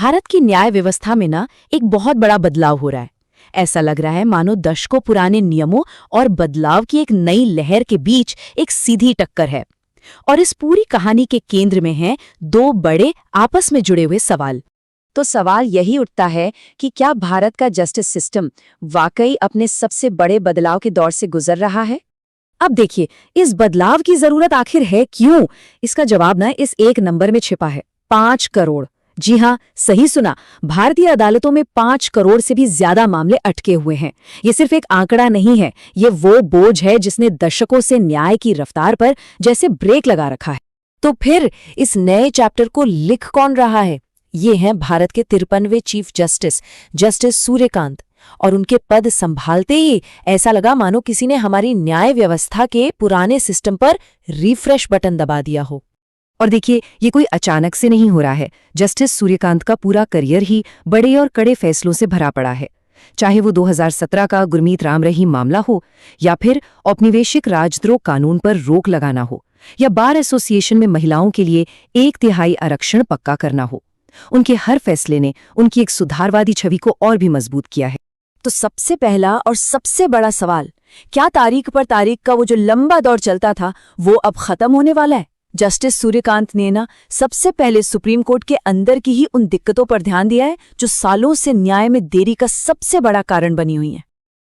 भारत की न्याय व्यवस्था में ना एक बहुत बड़ा बदलाव हो रहा है। ऐसा लग रहा है मानो दशकों पुराने नियमों और बदलाव की एक नई लहर के बीच एक सीधी टक्कर है। और इस पूरी कहानी के केंद्र में हैं दो बड़े आपस में जुड़े हुए सवाल। तो सवाल यही उठता है कि क्या भारत का जस्टिस सिस्टम वाकई अपने सबसे बड़े बदलाव के दौर से गुजर रहा है? अब देखिए, इस बदलाव की जरूरत आखिर है क्यों? इसका जवाब ना इस एक नंबर में छिपा है, 5 करोड़। जी हाँ, सही सुना। भारतीय अदालतों में 5 करोड़ से भी ज्यादा मामले अटके हुए हैं। ये सिर्फ एक आंकड़ा नहीं है, ये वो बोझ है जिसने दशकों से न्याय की रफ्तार पर जैसे ब्रेक लगा रखा है। तो फिर इस नए चैप्टर को लिख कौन रहा है? ये हैं भारत के 53वें चीफ जस्टिस, जस्टिस सूर्यकांत। और उनके पद संभालते ही ऐसा लगा मानो किसी ने हमारी न्याय व्यवस्था के पुराने सिस्टम पर रिफ्रेश बटन दबा दिया हो। और देखिए, ये कोई अचानक से नहीं हो रहा है। जस्टिस सूर्यकांत का पूरा करियर ही बड़े और कड़े फैसलों से भरा पड़ा है। चाहे वो 2017 का गुरमीत राम रहीम मामला हो, या फिर औपनिवेशिक राजद्रोह कानून पर रोक लगाना हो, या बार एसोसिएशन में महिलाओं के लिए 1/3 आरक्षण पक्का करना हो, उनके हर फैसले ने उनकी एक सुधारवादी छवि को और भी मजबूत किया है। तो सबसे पहला और सबसे बड़ा सवाल, क्या तारीख पर तारीख का वो जो लंबा दौर चलता था वो अब खत्म होने वाला है? जस्टिस सूर्यकांत ने ना सबसे पहले सुप्रीम कोर्ट के अंदर की ही उन दिक्कतों पर ध्यान दिया है जो सालों से न्याय में देरी का सबसे बड़ा कारण बनी हुई हैं।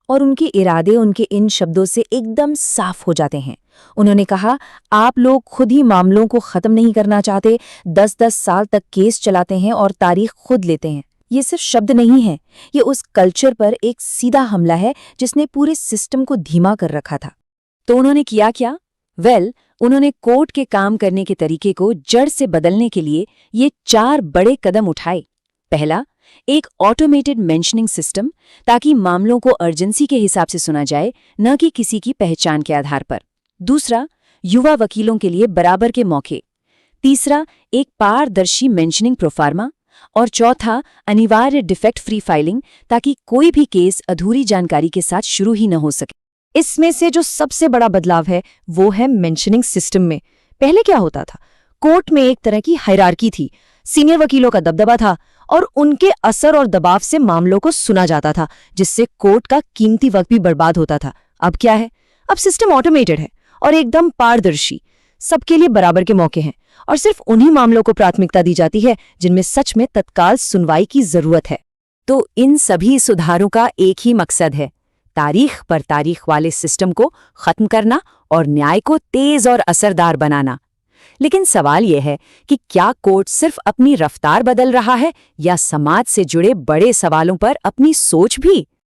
और उनके इरादे उनके इन शब्दों से एकदम साफ हो जाते हैं। उन्होंने कहा, आप लोग खुद ही मामलों को खत्म नहीं करना चाहते, 10-10 साल तक केस चलाते हैं और तारीख खुद लेते हैं। ये सिर्फ शब्द नहीं है, ये उस कल्चर पर एक सीधा हमला है जिसने पूरे सिस्टम को धीमा कर रखा था। तो उन्होंने किया क्या? उन्होंने कोर्ट के काम करने के तरीके को जड़ से बदलने के लिए ये 4 बड़े कदम उठाए। पहला, एक ऑटोमेटेड मेंशनिंग सिस्टम, ताकि मामलों को अर्जेंसी के हिसाब से सुना जाए, न कि किसी की पहचान के आधार पर। दूसरा, युवा वकीलों के लिए बराबर के मौके। तीसरा, एक पारदर्शी मेंशनिंग प्रोफार्मा। और चौथा, अनिवार्य डिफेक्ट फ्री फाइलिंग, ताकि कोई भी केस अधूरी जानकारी के साथ शुरू ही न हो सके। इसमें से जो सबसे बड़ा बदलाव है वो है मेंशनिंग सिस्टम में। पहले क्या होता था? कोर्ट में एक तरह की हायरार्की थी, सीनियर वकीलों का दबदबा था और उनके असर और दबाव से मामलों को सुना जाता था, जिससे कोर्ट का कीमती वक्त भी बर्बाद होता था। अब क्या है? अब सिस्टम ऑटोमेटेड है और एकदम पारदर्शी। सबके लिए बराबर के मौके हैं और सिर्फ उन्हीं मामलों को प्राथमिकता दी जाती है जिनमें सच में तत्काल सुनवाई की जरूरत है। तो इन सभी सुधारों का एक ही मकसद है, तारीख पर तारीख वाले सिस्टम को खत्म करना और न्याय को तेज और असरदार बनाना। लेकिन सवाल यह है कि क्या कोर्ट सिर्फ अपनी रफ्तार बदल रहा है या समाज से जुड़े बड़े सवालों पर अपनी सोच भी?